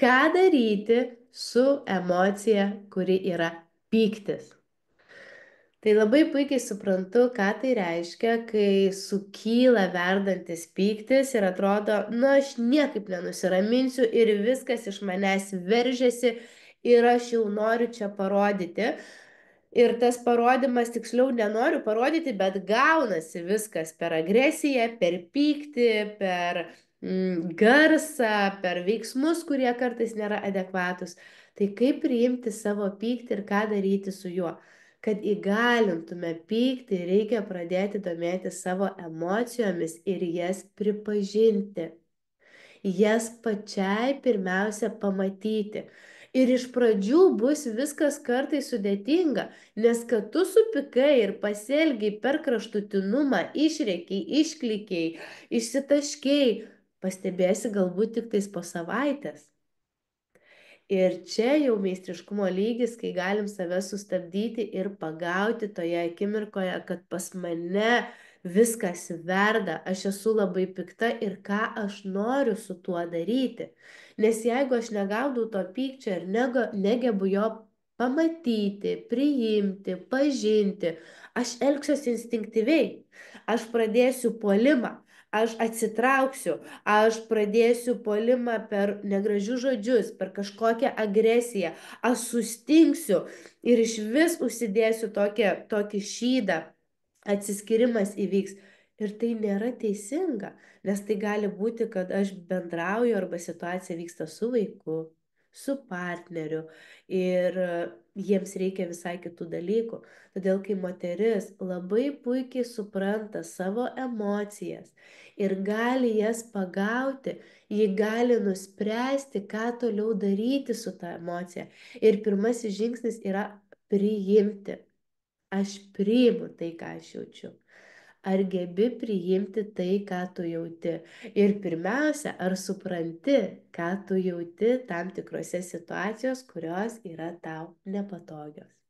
ką daryti su emocija, kuri yra pyktis. Tai labai puikiai suprantu, ką tai reiškia, kai sukyla verdantis pyktis ir atrodo, na, aš niekaip nenusiraminsiu ir viskas iš manęs veržiasi ir aš jau noriu čia parodyti. Ir tas parodymas, tiksliau, nenoriu parodyti, bet gaunasi viskas per agresiją, per pyktį, per garsą, per veiksmus, kurie kartais nėra adekvatus. Tai kaip priimti savo pyktį ir ką daryti su juo? Kad įgalintume pyktį, reikia pradėti domėtis savo emocijomis ir jas pripažinti. Jas pačiai pirmiausia pamatyti. Ir iš pradžių bus viskas kartais sudėtinga, nes kad tu supykai ir pasielgiai per kraštutinumą, išrėkiai, išklykiai, išsitaškiai, pastebėsi galbūt tik tais po savaitės. Ir čia jau meistriškumo lygis, kai galim save sustabdyti ir pagauti toje akimirkoje, kad pas mane viskas verda, aš esu labai pikta ir ką aš noriu su tuo daryti. Nes jeigu aš negaudau to pykčio ir negebu jo pamatyti, priimti, pažinti, aš elgsiuosi instinktyviai, aš pradėsiu puolimą. Aš atsitrauksiu, aš pradėsiu puolimą per negražius žodžius, per kažkokią agresiją, aš sustingsiu ir iš vis užsidėsiu tokį šydą, atsiskyrimas įvyks. Ir tai nėra teisinga, nes tai gali būti, kad aš bendrauju arba situacija vyksta su vaiku, su partneriu ir jiems reikia visai kitų dalykų. Todėl, kai moteris labai puikiai supranta savo emocijas ir gali jas pagauti, ji gali nuspręsti, ką toliau daryti su ta emocija. Ir pirmasis žingsnis yra priimti. Aš priimu tai, ką aš jaučiu. Ar gebi priimti tai, ką tu jauti? Ir pirmiausia, ar supranti, ką tu jauti tam tikrose situacijos, kurios yra tau nepatogios?